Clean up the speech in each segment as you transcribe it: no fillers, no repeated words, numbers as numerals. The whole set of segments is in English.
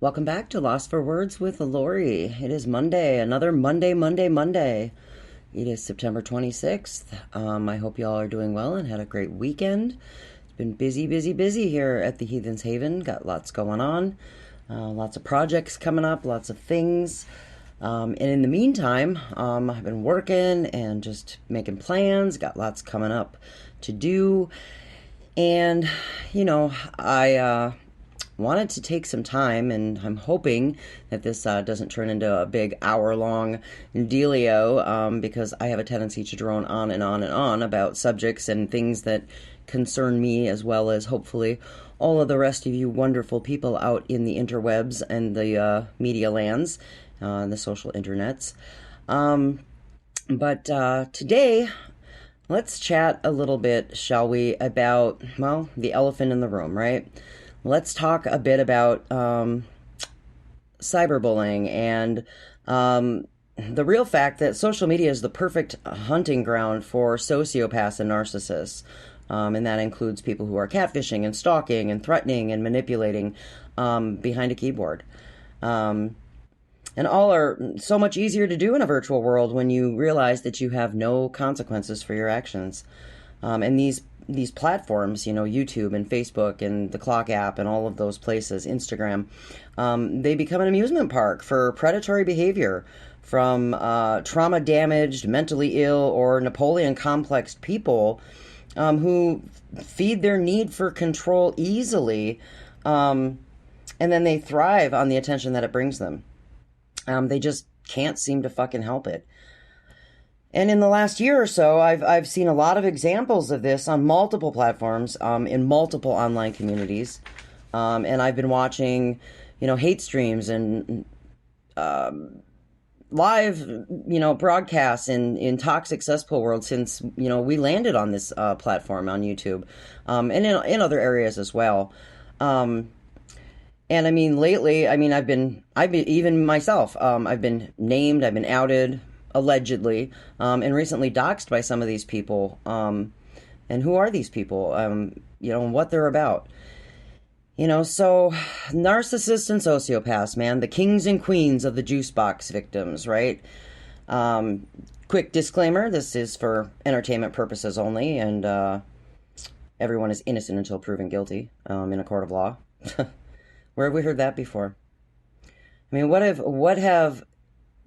Welcome back to Lost for Words with Lori. It is Monday, another Monday. It is September 26th. I hope y'all are doing well and had a great weekend. It's been busy here at the Heathen's Haven. Got lots going on, lots of projects coming up, lots of things. And in the meantime, I've been working and just making plans, got lots coming up to do. And, I wanted to take some time, and I'm hoping that this doesn't turn into a big hour-long dealio, because I have a tendency to drone on and on and on about subjects and things that concern me, as well as hopefully all of the rest of you wonderful people out in the interwebs and the media lands, the social internets. But today, let's chat a little bit, shall we, about, well, the elephant in the room, right? Let's talk a bit about cyberbullying and the real fact that social media is the perfect hunting ground for sociopaths and narcissists. And that includes people who are catfishing and stalking and threatening and manipulating behind a keyboard. And all are so much easier to do in a virtual world when you realize that you have no consequences for your actions. And these platforms, YouTube and Facebook and the Clock app and all of those places, Instagram, they become an amusement park for predatory behavior from trauma-damaged, mentally ill, or Napoleon-complexed people who feed their need for control easily, and then they thrive on the attention that it brings them. They just can't seem to fucking help it. And in the last year or so, I've seen a lot of examples of this on multiple platforms, in multiple online communities. And I've been watching, hate streams and live, broadcasts in toxic cesspool world since, we landed on this platform on YouTube, and in other areas as well. And I mean, lately, I've been even myself, I've been named, I've been outed, allegedly, and recently doxxed by some of these people. And who are these people? And what they're about. So narcissists and sociopaths, man, the kings and queens of the juice box victims, right? Quick disclaimer, this is for entertainment purposes only, and everyone is innocent until proven guilty in a court of law. Where have we heard that before? I mean, what have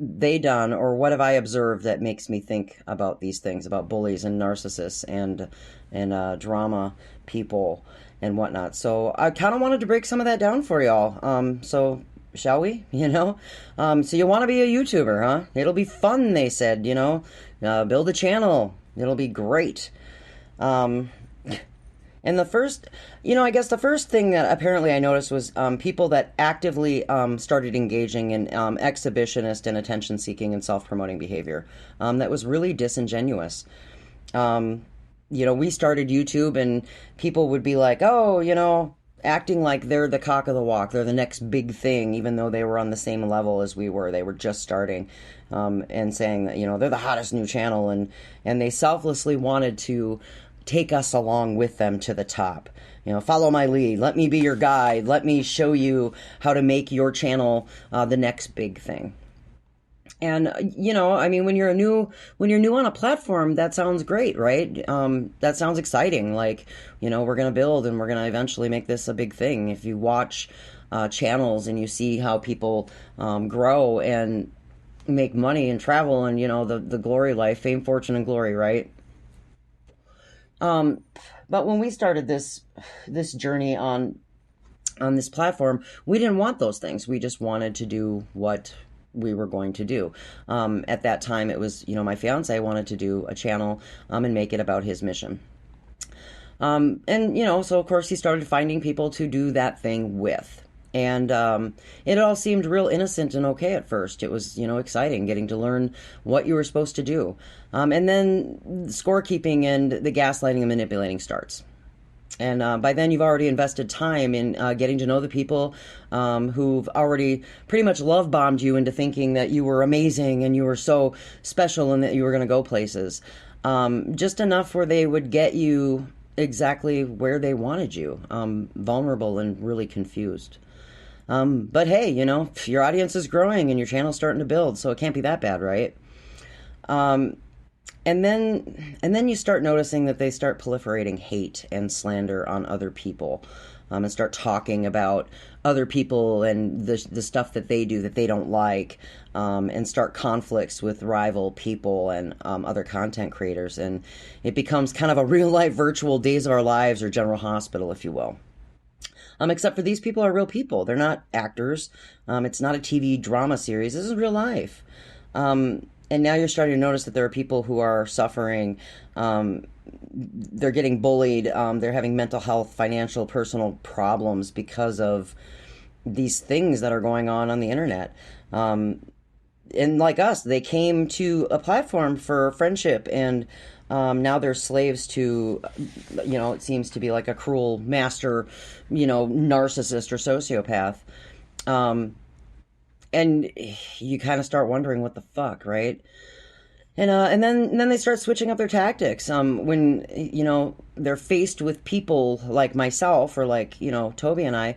they done, or what have I observed that makes me think about these things, about bullies and narcissists and drama people and whatnot? So I kind of wanted to break some of that down for y'all. So shall we? So you want to be a YouTuber, huh? It'll be fun, they said. Build a channel. It'll be great. And the first, I guess the first thing that apparently I noticed was people that actively started engaging in exhibitionist and attention-seeking and self-promoting behavior. That was really disingenuous. We started YouTube and people would be like, oh, acting like they're the cock of the walk. They're the next big thing, even though they were on the same level as we were. They were just starting, and saying that, they're the hottest new channel. And they selflessly wanted to take us along with them to the top. Follow my lead. Let me be your guide. Let me show you how to make your channel the next big thing. And when you're new on a platform, that sounds great, right? That sounds exciting. Like, we're gonna build and we're gonna eventually make this a big thing. If you watch channels and you see how people grow and make money and travel and the glory life, fame, fortune, and glory, right? But when we started this journey on this platform, we didn't want those things. We just wanted to do what we were going to do. At that time, it was, my fiance wanted to do a channel, and make it about his mission. And, so of course he started finding people to do that thing with. And it all seemed real innocent and okay at first. It was, exciting, getting to learn what you were supposed to do. And then scorekeeping and the gaslighting and manipulating starts. And by then you've already invested time in getting to know the people who've already pretty much love-bombed you into thinking that you were amazing and you were so special and that you were going to go places. Just enough where they would get you exactly where they wanted you, vulnerable and really confused. But hey, your audience is growing and your channel's starting to build, so it can't be that bad, right? Um, and then you start noticing that they start proliferating hate and slander on other people, and start talking about other people and the stuff that they do that they don't like, and start conflicts with rival people and other content creators. And it becomes kind of a real life virtual Days of Our Lives or General Hospital, if you will. Except for these people are real people. They're not actors. It's not a TV drama series. This is real life. And now you're starting to notice that there are people who are suffering. They're getting bullied. They're having mental health, financial, personal problems because of these things that are going on the internet. And like us, they came to a platform for friendship, and now they're slaves to, it seems to be like a cruel master, narcissist or sociopath. And you kind of start wondering what the fuck, right? And then they start switching up their tactics. When they're faced with people like myself or like Toby and I,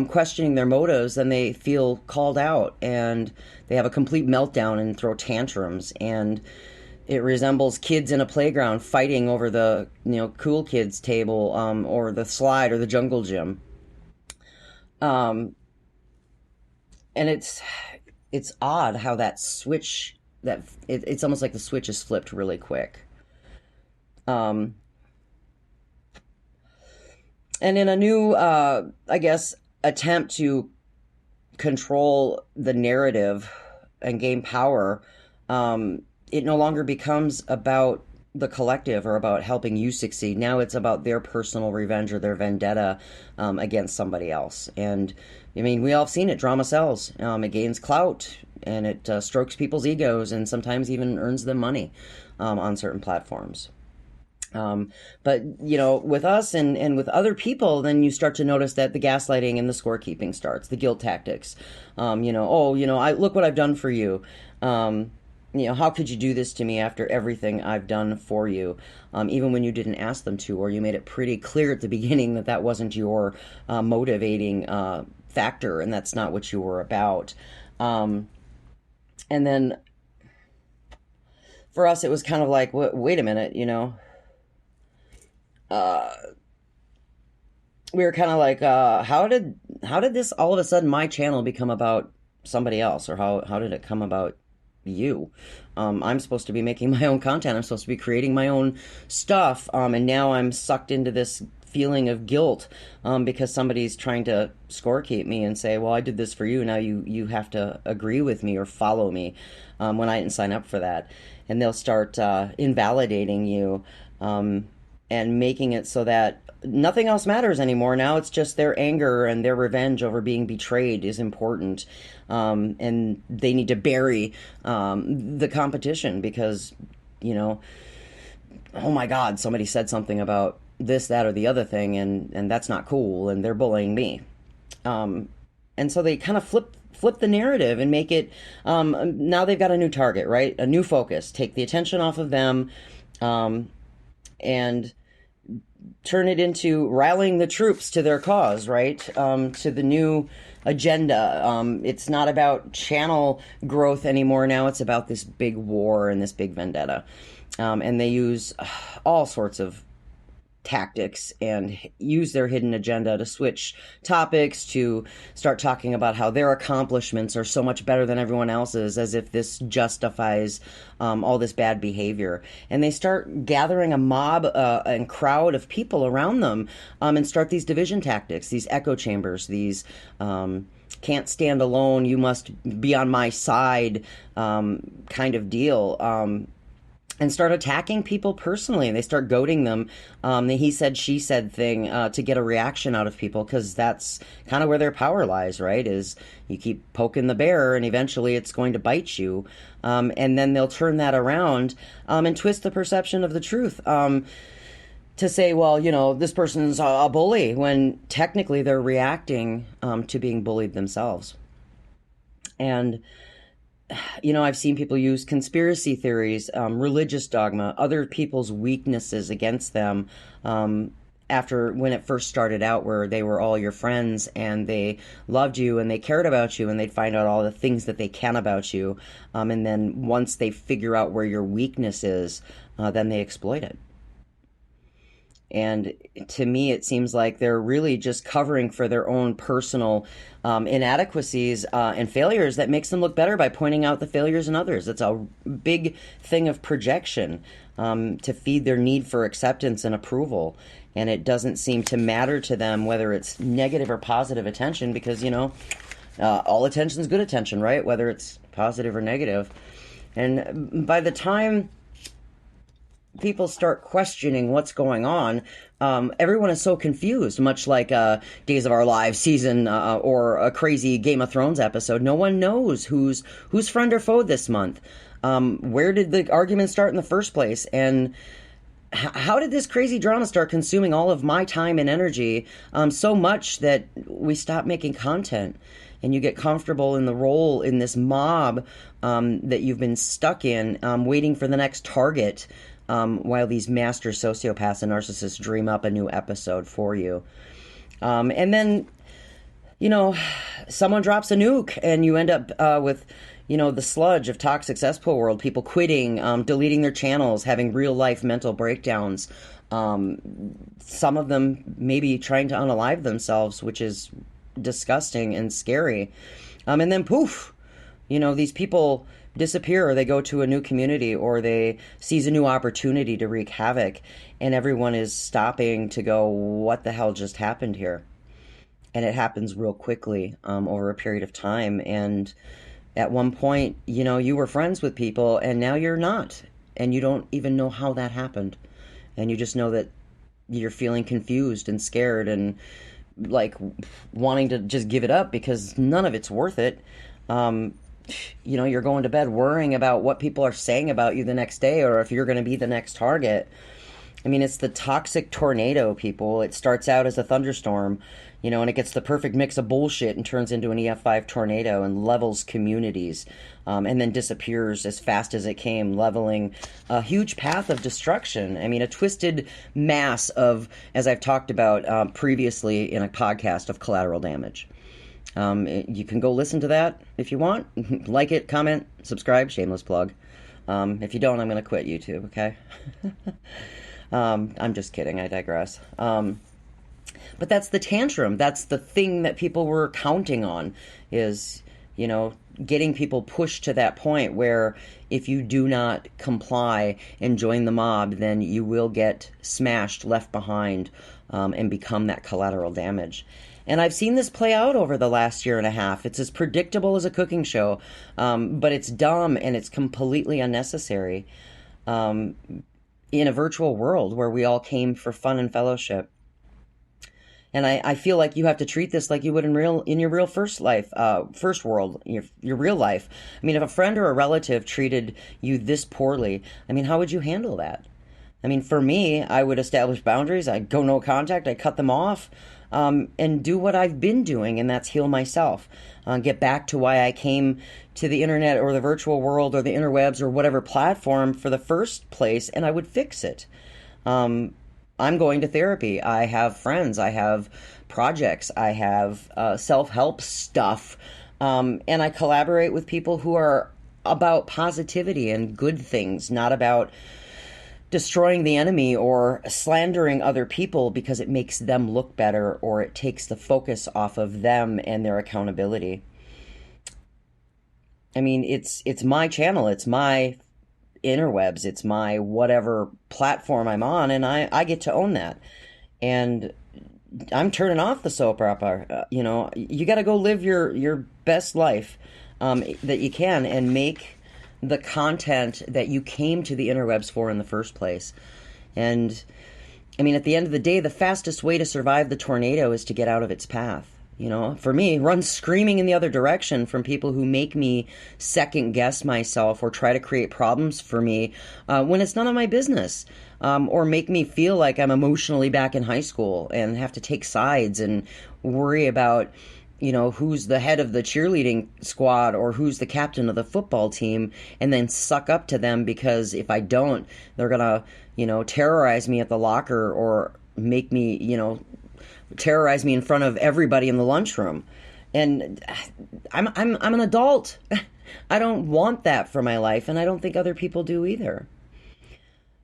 questioning their motives, then they feel called out and they have a complete meltdown and throw tantrums. And it resembles kids in a playground fighting over the cool kids table, or the slide or the jungle gym. Um, and it's odd how that switch it's almost like the switch is flipped really quick. Um, and in a new, I guess, attempt to control the narrative and gain power, it no longer becomes about the collective or about helping you succeed. Now it's about their personal revenge or their vendetta against somebody else. And I mean, we all have seen it. Drama sells. It gains clout, and it strokes people's egos, and sometimes even earns them money on certain platforms. But with us and with other people, then you start to notice that the gaslighting and the scorekeeping starts, the guilt tactics. I look what I've done for you. How could you do this to me after everything I've done for you, even when you didn't ask them to, or you made it pretty clear at the beginning that wasn't your motivating factor, and that's not what you were about. And then for us, it was kind of like, wait a minute, we were kind of like, how did this all of a sudden my channel become about somebody else, or how did it come about you? I'm supposed to be making my own content. I'm supposed to be creating my own stuff, and now I'm sucked into this feeling of guilt because somebody's trying to scorekeep me and say, well, I did this for you, now you have to agree with me or follow me, when I didn't sign up for that. And they'll start invalidating you, and making it so that nothing else matters anymore. Now it's just their anger and their revenge over being betrayed is important, and they need to bury the competition because, oh my God, somebody said something about this, that, or the other thing, and that's not cool, and they're bullying me. And so they kind of flip the narrative and make it, now they've got a new target, right? A new focus. Take the attention off of them, and turn it into rallying the troops to their cause, right? To the new agenda. It's not about channel growth anymore. Now it's about this big war and this big vendetta. And they use all sorts of tactics and use their hidden agenda to switch topics, to start talking about how their accomplishments are so much better than everyone else's, as if this justifies all this bad behavior. And they start gathering a mob and crowd of people around them, and start these division tactics, these echo chambers, these can't stand alone, you must be on my side kind of deal. And start attacking people personally. And they start goading them, the he said, she said thing, to get a reaction out of people, because that's kind of where their power lies, right? Is you keep poking the bear and eventually it's going to bite you. And then they'll turn that around and twist the perception of the truth, to say, well, this person's a bully, when technically they're reacting to being bullied themselves. And I've seen people use conspiracy theories, religious dogma, other people's weaknesses against them, after when it first started out, where they were all your friends and they loved you and they cared about you, and they'd find out all the things that they can about you. And then once they figure out where your weakness is, then they exploit it. And to me, it seems like they're really just covering for their own personal inadequacies and failures that makes them look better by pointing out the failures in others. It's a big thing of projection to feed their need for acceptance and approval. And it doesn't seem to matter to them whether it's negative or positive attention, because, all attention is good attention, right? Whether it's positive or negative. And by the time people start questioning what's going on, everyone is so confused, much like Days of Our Lives season or a crazy Game of Thrones episode. No one knows who's friend or foe this month. Where did the argument start in the first place? And how did this crazy drama start consuming all of my time and energy so much that we stop making content? And you get comfortable in the role in this mob that you've been stuck in, waiting for the next target, while these master sociopaths and narcissists dream up a new episode for you. And then, someone drops a nuke and you end up with, the sludge of toxic cesspool world, people quitting, deleting their channels, having real life mental breakdowns. Some of them maybe trying to unalive themselves, which is disgusting and scary. And then poof, these people disappear, or they go to a new community, or they seize a new opportunity to wreak havoc, and everyone is stopping to go, what the hell just happened here? And it happens real quickly over a period of time. And at one point, you were friends with people and now you're not, and you don't even know how that happened. And you just know that you're feeling confused and scared and like wanting to just give it up because none of it's worth it. You're going to bed worrying about what people are saying about you the next day, or if you're going to be the next target. I mean, it's the toxic tornado, people. It starts out as a thunderstorm, and it gets the perfect mix of bullshit and turns into an EF5 tornado and levels communities, and then disappears as fast as it came, leveling a huge path of destruction. I mean, a twisted mass of, as I've talked about previously in a podcast, of collateral damage. You can go listen to that if you want. Like it, comment, subscribe, shameless plug. If you don't, I'm going to quit YouTube, okay? I'm just kidding, I digress. But that's the tantrum. That's the thing that people were counting on, is, getting people pushed to that point where if you do not comply and join the mob, then you will get smashed, left behind, and become that collateral damage. And I've seen this play out over the last year and a half. It's as predictable as a cooking show, but it's dumb and it's completely unnecessary in a virtual world where we all came for fun and fellowship. And I feel like you have to treat this like you would in your real first world, your real life. I mean, if a friend or a relative treated you this poorly, I mean, how would you handle that? I mean, for me, I would establish boundaries. I'd go no contact. I'd cut them off. And do what I've been doing, and that's heal myself. Get back to why I came to the internet or the virtual world or the interwebs or whatever platform for the first place, and I would fix it. I'm going to therapy. I have friends. I have projects. I have self-help stuff. And I collaborate with people who are about positivity and good things, not about destroying the enemy or slandering other people because it makes them look better or it takes the focus off of them and their accountability. I mean, it's my channel, it's my interwebs, it's my whatever platform I'm on, and I get to own that. And I'm turning off the soap opera. You got to go live your best life that you can and make the content that you came to the interwebs for in the first place. And I mean, at the end of the day, the fastest way to survive the tornado is to get out of its path. For me, run screaming in the other direction from people who make me second guess myself or try to create problems for me when it's none of my business, or make me feel like I'm emotionally back in high school and have to take sides and worry about who's the head of the cheerleading squad or who's the captain of the football team, and then suck up to them because if I don't, they're going to, terrorize me at the locker or make me, terrorize me in front of everybody in the lunchroom. And I'm an adult. I don't want that for my life, and I don't think other people do either.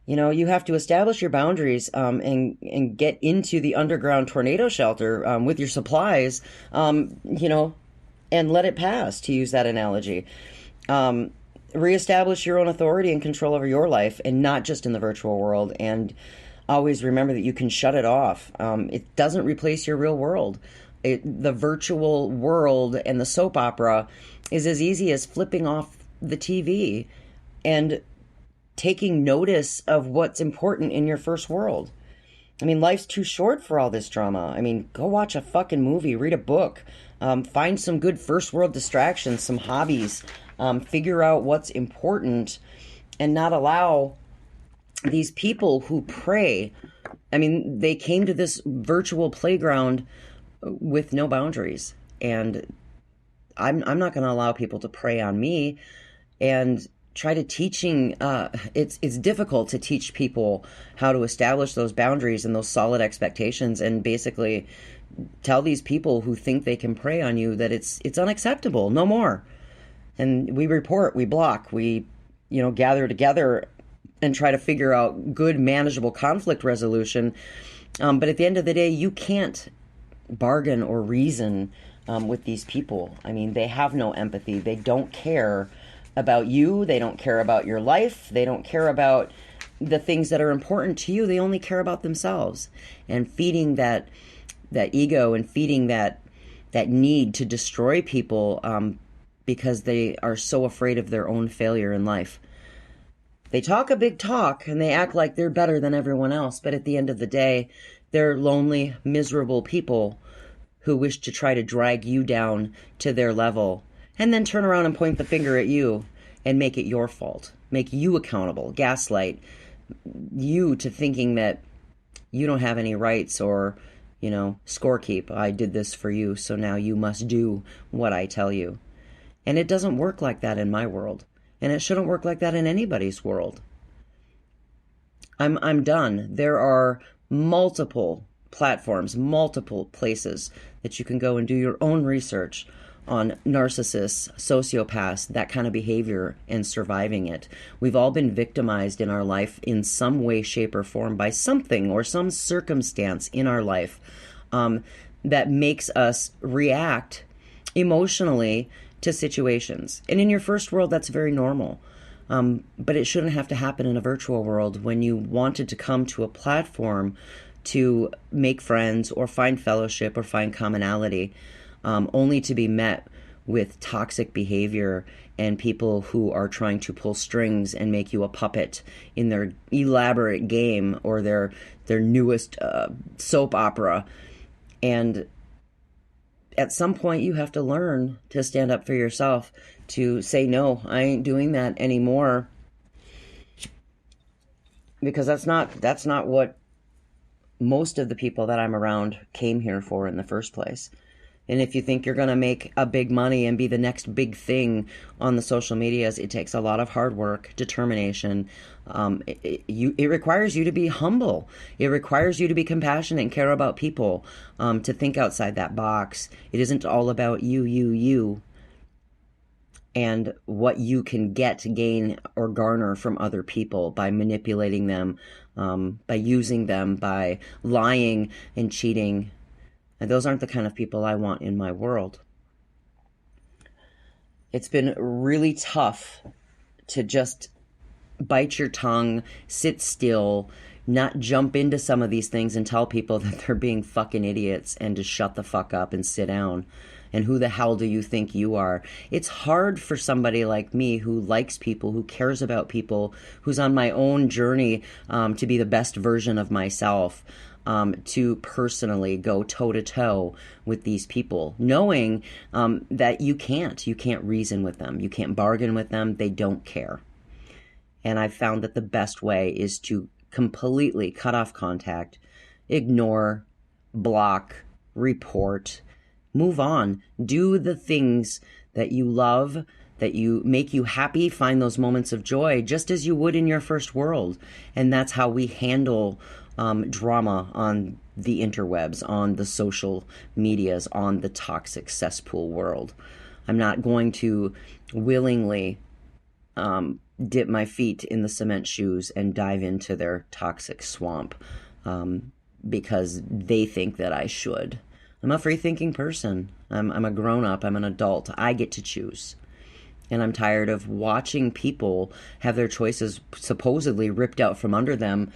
You have to establish your boundaries, and get into the underground tornado shelter, with your supplies, and let it pass, to use that analogy. Reestablish your own authority and control over your life, and not just in the virtual world. And always remember that you can shut it off. It doesn't replace your real world. The virtual world and the soap opera is as easy as flipping off the TV and taking notice of what's important in your first world. I mean, life's too short for all this drama. I mean, go watch a fucking movie, read a book, find some good first world distractions, some hobbies, figure out what's important, and not allow these people who prey. I mean, they came to this virtual playground with no boundaries, and I'm not going to allow people to prey on me and try to teaching. It's difficult to teach people how to establish those boundaries and those solid expectations, and basically tell these people who think they can prey on you that it's unacceptable. No more. And we report, we block, we gather together and try to figure out good, manageable conflict resolution. But at the end of the day, you can't bargain or reason with these people. I mean, they have no empathy. They don't care about you. They don't care about your life. They don't care about the things that are important to you. They only care about themselves. And feeding that ego and feeding that need to destroy people, because they are so afraid of their own failure in life. They talk a big talk and they act like they're better than everyone else, but at the end of the day, they're lonely, miserable people who wish to try to drag you down to their level and then turn around and point the finger at you and make it your fault, make you accountable, gaslight you to thinking that you don't have any rights, or, scorekeep. I did this for you, so now you must do what I tell you. And it doesn't work like that in my world. And it shouldn't work like that in anybody's world. I'm done. There are multiple platforms, multiple places that you can go and do your own research on narcissists, sociopaths, that kind of behavior, and surviving it. We've all been victimized in our life in some way, shape, or form by something or some circumstance in our life that makes us react emotionally to situations. And in your first world, that's very normal. But it shouldn't have to happen in a virtual world when you wanted to come to a platform to make friends or find fellowship or find commonality, only to be met with toxic behavior and people who are trying to pull strings and make you a puppet in their elaborate game or their newest soap opera. And at some point, you have to learn to stand up for yourself, to say, no, I ain't doing that anymore. Because that's not what most of the people that I'm around came here for in the first place. And if you think you're going to make a big money and be the next big thing on the social medias, it takes a lot of hard work, determination. It requires you to be humble. It requires you to be compassionate and care about people, to think outside that box. It isn't all about you, and what you can get, gain, or garner from other people by manipulating them, by using them, by lying and cheating. And those aren't the kind of people I want in my world. It's been really tough to just bite your tongue, sit still, not jump into some of these things and tell people that they're being fucking idiots and to shut the fuck up and sit down. And who the hell do you think you are? It's hard for somebody like me who likes people, who cares about people, who's on my own journey to be the best version of myself, to personally go toe-to-toe with these people, knowing that you can't reason with them. You can't bargain with them. They don't care. And I've found that the best way is to completely cut off contact, ignore, block, report, move on, do the things that you love, that you make you happy, find those moments of joy, just as you would in your first world. And that's how we handle drama on the interwebs, on the social medias, on the toxic cesspool world. I'm not going to willingly dip my feet in the cement shoes and dive into their toxic swamp because they think that I should. I'm a free thinking person. I'm a grown up. I'm an adult. I get to choose. And I'm tired of watching people have their choices supposedly ripped out from under them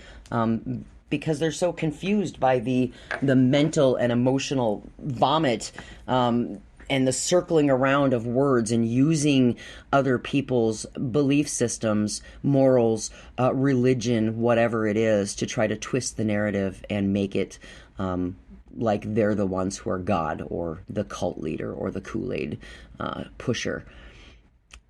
because they're so confused by the mental and emotional vomit and the circling around of words and using other people's belief systems, morals, religion, whatever it is, to try to twist the narrative and make it like they're the ones who are God or the cult leader or the Kool-Aid pusher.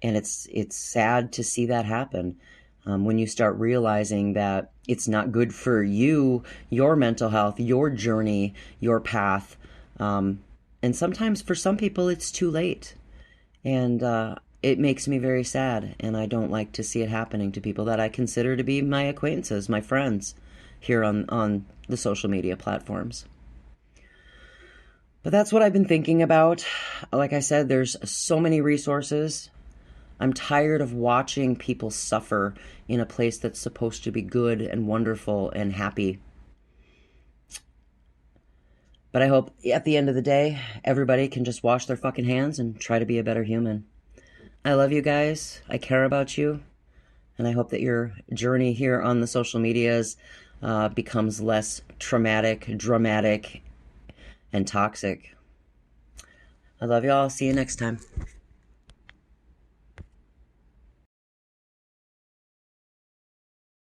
And it's sad to see that happen when you start realizing that it's not good for you, your mental health, your journey, your path. And sometimes for some people it's too late. And it makes me very sad. And I don't like to see it happening to people that I consider to be my acquaintances, my friends here on the social media platforms. But that's what I've been thinking about. Like I said, there's so many resources. I'm tired of watching people suffer in a place that's supposed to be good and wonderful and happy. But I hope at the end of the day, everybody can just wash their fucking hands and try to be a better human. I love you guys. I care about you. And I hope that your journey here on the social medias becomes less traumatic, dramatic, and toxic. I love y'all. See you next time.